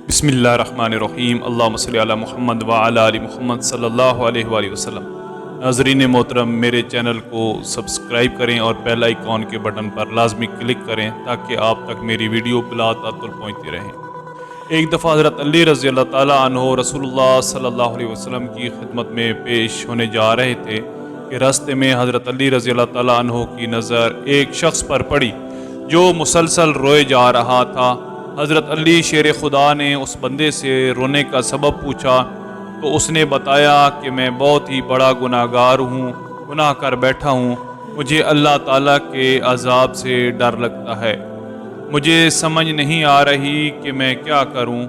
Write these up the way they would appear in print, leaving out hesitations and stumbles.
بسم اللہ الرحمن الرحیم، اللہم صلی علی محمد وعلی آل محمد صلی اللہ علیہ وآلہ وسلم۔ ناظرین محترم، میرے چینل کو سبسکرائب کریں اور بیل آئیکن کے بٹن پر لازمی کلک کریں تاکہ آپ تک میری ویڈیو بلا تعطل پہنچتی رہیں۔ ایک دفعہ حضرت علی رضی اللہ تعالیٰ عنہ رسول اللہ صلی اللہ علیہ وسلم کی خدمت میں پیش ہونے جا رہے تھے کہ راستے میں حضرت علی رضی اللہ تعالیٰ عنہ کی نظر ایک شخص پر پڑی جو مسلسل روئے جا رہا تھا۔ حضرت علی شیر خدا نے اس بندے سے رونے کا سبب پوچھا تو اس نے بتایا کہ میں بہت ہی بڑا گناہ گار ہوں، گناہ کر بیٹھا ہوں، مجھے اللہ تعالیٰ کے عذاب سے ڈر لگتا ہے، مجھے سمجھ نہیں آ رہی کہ میں کیا کروں۔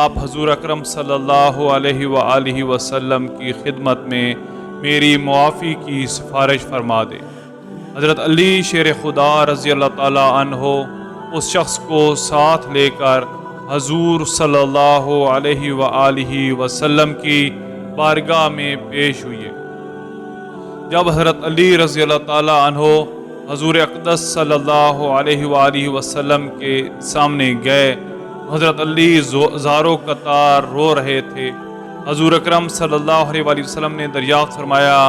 آپ حضور اکرم صلی اللہ علیہ وآلہ وسلم کی خدمت میں میری معافی کی سفارش فرما دیں۔ حضرت علی شیر خدا رضی اللہ تعالیٰ عنہ اس شخص کو ساتھ لے کر حضور صلی اللہ علیہ وآلہ وسلم کی بارگاہ میں پیش ہوئے۔ جب حضرت علی رضی اللہ تعالیٰ عنہ حضور اقدس صلی اللہ علیہ وآلہ وسلم کے سامنے گئے، حضرت علی زارو قطار رو رہے تھے۔ حضور اکرم صلی اللہ علیہ وآلہ وسلم نے دریافت فرمایا،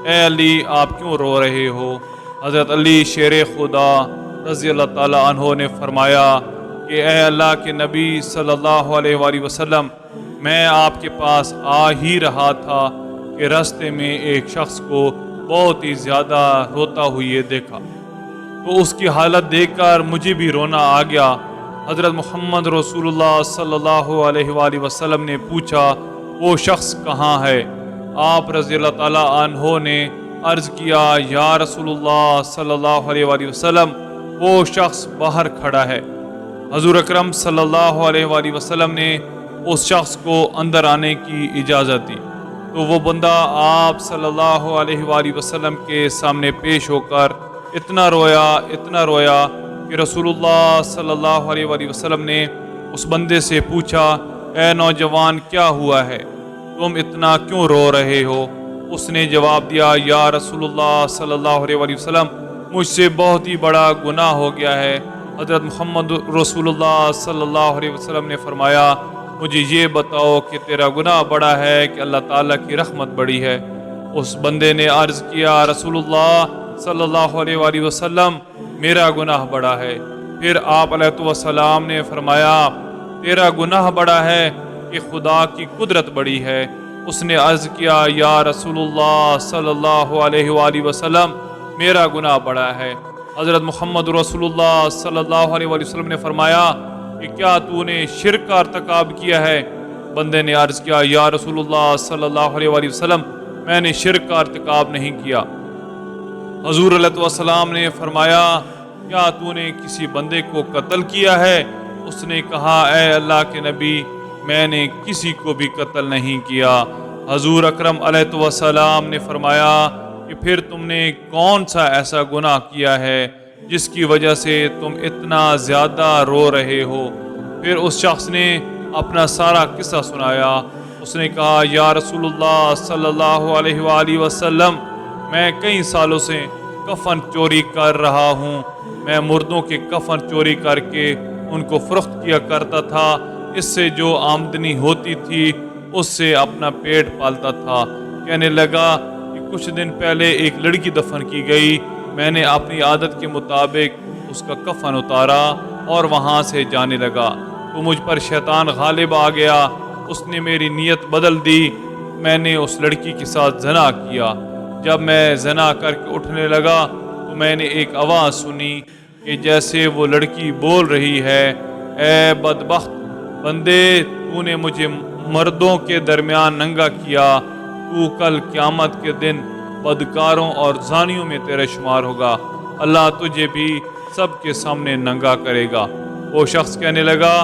اے علی آپ کیوں رو رہے ہو؟ حضرت علی شیر خدا رضی اللہ تعالیٰ عنہ نے فرمایا کہ اے اللہ کے نبی صلی اللہ علیہ وآلہ وسلم، میں آپ کے پاس آ ہی رہا تھا کہ راستے میں ایک شخص کو بہت ہی زیادہ روتا ہوئے دیکھا تو اس کی حالت دیکھ کر مجھے بھی رونا آ گیا۔ حضرت محمد رسول اللہ صلی اللہ علیہ وآلہ وسلم نے پوچھا وہ شخص کہاں ہے؟ آپ رضی اللہ تعالیٰ عنہ نے عرض کیا، یا رسول اللہ صلی اللہ علیہ وآلہ وسلم، وہ شخص باہر کھڑا ہے۔ حضور اکرم صلی اللہ علیہ وآلہ وسلم نے اس شخص کو اندر آنے کی اجازت دی تو وہ بندہ آپ صلی اللہ علیہ وآلہ وسلم کے سامنے پیش ہو کر اتنا رویا کہ رسول اللہ صلی اللہ علیہ وآلہ وسلم نے اس بندے سے پوچھا، اے نوجوان کیا ہوا ہے؟ تم اتنا کیوں رو رہے ہو؟ اس نے جواب دیا، یا رسول اللہ صلی اللہ علیہ وآلہ وسلم، مجھ سے بہت ہی بڑا گناہ ہو گیا ہے۔ حضرت محمد رسول اللہ صلی اللہ علیہ وسلم نے فرمایا، مجھے یہ بتاؤ کہ تیرا گناہ بڑا ہے کہ اللہ تعالیٰ کی رحمت بڑی ہے؟ اس بندے نے عرض کیا، رسول اللہ صلی اللہ علیہ وآلہ وسلم، میرا گناہ بڑا ہے۔ پھر آپ علیہ السلام نے فرمایا، تیرا گناہ بڑا ہے کہ خدا کی قدرت بڑی ہے۔ اس نے عرض کیا، یا رسول اللہ صلی اللہ علیہ وآلہ وسلم، میرا گناہ بڑا ہے۔ حضرت محمد رسول اللہ صلی اللہ علیہ وآلہ وسلم نے فرمایا کہ کیا تو نے شرک کا ارتکاب کیا ہے؟ بندے نے عرض کیا، یا رسول اللہ صلی اللہ علیہ وآلہ وسلم، میں نے شرک کا ارتکاب نہیں کیا۔ حضور علیہ السلام نے فرمایا، کیا تو نے کسی بندے کو قتل کیا ہے؟ اس نے کہا، اے اللہ کے نبی، میں نے کسی کو بھی قتل نہیں کیا۔ حضور اکرم علیہ السلام نے فرمایا کہ پھر تم نے کون سا ایسا گناہ کیا ہے جس کی وجہ سے تم اتنا زیادہ رو رہے ہو؟ پھر اس شخص نے اپنا سارا قصہ سنایا۔ اس نے کہا، یا رسول اللہ صلی اللہ علیہ وآلہ وسلم، میں کئی سالوں سے کفن چوری کر رہا ہوں، میں مردوں کے کفن چوری کر کے ان کو فروخت کیا کرتا تھا، اس سے جو آمدنی ہوتی تھی اس سے اپنا پیٹ پالتا تھا۔ کہنے لگا کہ کچھ دن پہلے ایک لڑکی دفن کی گئی، میں نے اپنی عادت کے مطابق اس کا کفن اتارا اور وہاں سے جانے لگا تو مجھ پر شیطان غالب آ گیا، اس نے میری نیت بدل دی، میں نے اس لڑکی کے ساتھ زنا کیا۔ جب میں زنا کر کے اٹھنے لگا تو میں نے ایک آواز سنی کہ جیسے وہ لڑکی بول رہی ہے، اے بدبخت بندے، تو نے مجھے مردوں کے درمیان ننگا کیا، تو کل قیامت کے دن بدکاروں اور زانیوں میں تیرا شمار ہوگا، اللہ تجھے بھی سب کے سامنے ننگا کرے گا۔ وہ شخص کہنے لگا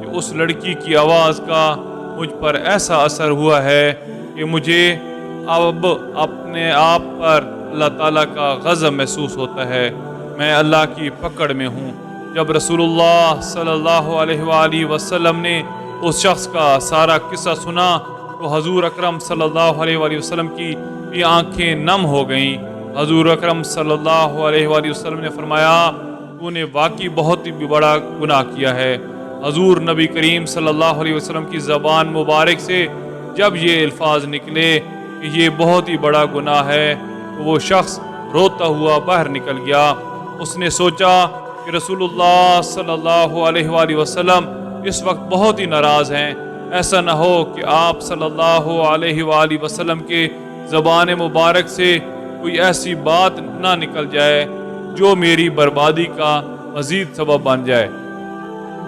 کہ اس لڑکی کی آواز کا مجھ پر ایسا اثر ہوا ہے کہ مجھے اب اپنے آپ پر اللہ تعالیٰ کا غضب محسوس ہوتا ہے، میں اللہ کی پکڑ میں ہوں۔ جب رسول اللہ صلی اللہ علیہ وآلہ وسلم نے اس شخص کا سارا قصہ سنا تو حضور اکرم صلی اللہ علیہ وآلہ وسلم کی بھی آنکھیں نم ہو گئیں۔ حضور اکرم صلی اللہ علیہ وآلہ وسلم نے فرمایا، تو نے واقعی بہت ہی بڑا گناہ کیا ہے، حضور نبی کریم صلی اللہ علیہ وسلم کی زبان مبارک سے جب یہ الفاظ نکلے کہ یہ بہت ہی بڑا گناہ ہے تو وہ شخص روتا ہوا باہر نکل گیا۔ اس نے سوچا کہ رسول اللہ صلی اللہ علیہ وآلہ وسلم اس وقت بہت ہی ناراض ہیں، ایسا نہ ہو کہ آپ صلی اللہ علیہ وآلہ وسلم کے زبان مبارک سے کوئی ایسی بات نہ نکل جائے جو میری بربادی کا مزید سبب بن جائے۔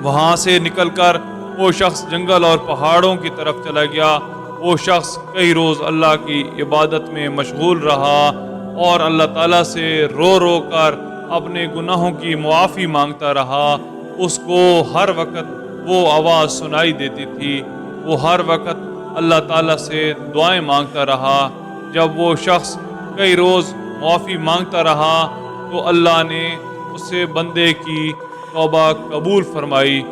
وہاں سے نکل کر وہ شخص جنگل اور پہاڑوں کی طرف چلا گیا۔ وہ شخص کئی روز اللہ کی عبادت میں مشغول رہا اور اللہ تعالیٰ سے رو رو کر اپنے گناہوں کی معافی مانگتا رہا۔ اس کو ہر وقت وہ آواز سنائی دیتی تھی، وہ ہر وقت اللہ تعالیٰ سے دعائیں مانگتا رہا۔ جب وہ شخص کئی روز معافی مانگتا رہا تو اللہ نے اسے بندے کی توبہ قبول فرمائی۔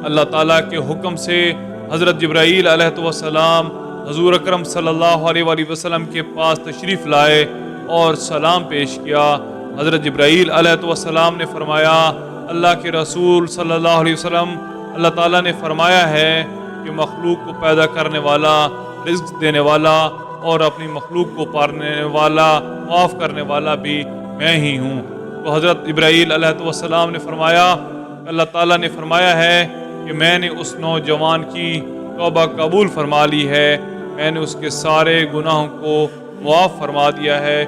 اللہ تعالیٰ کے حکم سے حضرت جبرائیل علیہ السلام حضور اکرم صلی اللہ علیہ وآلہ وسلم کے پاس تشریف لائے اور سلام پیش کیا۔ حضرت جبرائیل علیہ السلام نے فرمایا، اللہ کے رسول صلی اللہ علیہ وسلم، اللہ تعالیٰ نے فرمایا ہے کہ مخلوق کو پیدا کرنے والا، رزق دینے والا اور اپنی مخلوق کو پالنے والا، معاف کرنے والا بھی میں ہی ہوں۔ تو حضرت جبرائیل علیہ السلام نے فرمایا، اللہ تعالیٰ نے فرمایا ہے کہ میں نے اس نوجوان کی توبہ قبول فرما لی ہے، میں نے اس کے سارے گناہوں کو معاف فرما دیا ہے۔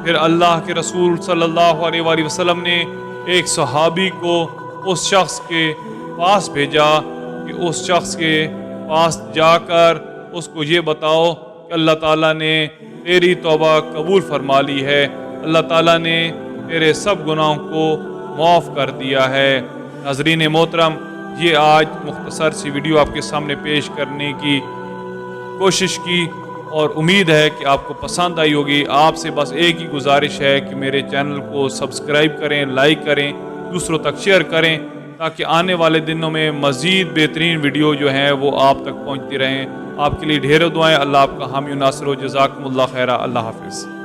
پھر اللہ کے رسول صلی اللہ علیہ وآلہ وسلم نے ایک صحابی کو اس شخص کے پاس بھیجا کہ اس شخص کے پاس جا کر اس کو یہ بتاؤ کہ اللہ تعالیٰ نے تیری توبہ قبول فرما لی ہے، اللہ تعالیٰ نے تیرے سب گناہوں کو معاف کر دیا ہے۔ ناظرین محترم، یہ آج مختصر سی ویڈیو آپ کے سامنے پیش کرنے کی کوشش کی اور امید ہے کہ آپ کو پسند آئی ہوگی۔ آپ سے بس ایک ہی گزارش ہے کہ میرے چینل کو سبسکرائب کریں، لائک کریں، دوسروں تک شیئر کریں تاکہ آنے والے دنوں میں مزید بہترین ویڈیو جو ہیں وہ آپ تک پہنچتی رہیں۔ آپ کے لیے ڈھیروں دعائیں۔ اللہ آپ کا حامی و ناصر ہو۔ جزاکم اللہ خیرہ۔ اللہ حافظ۔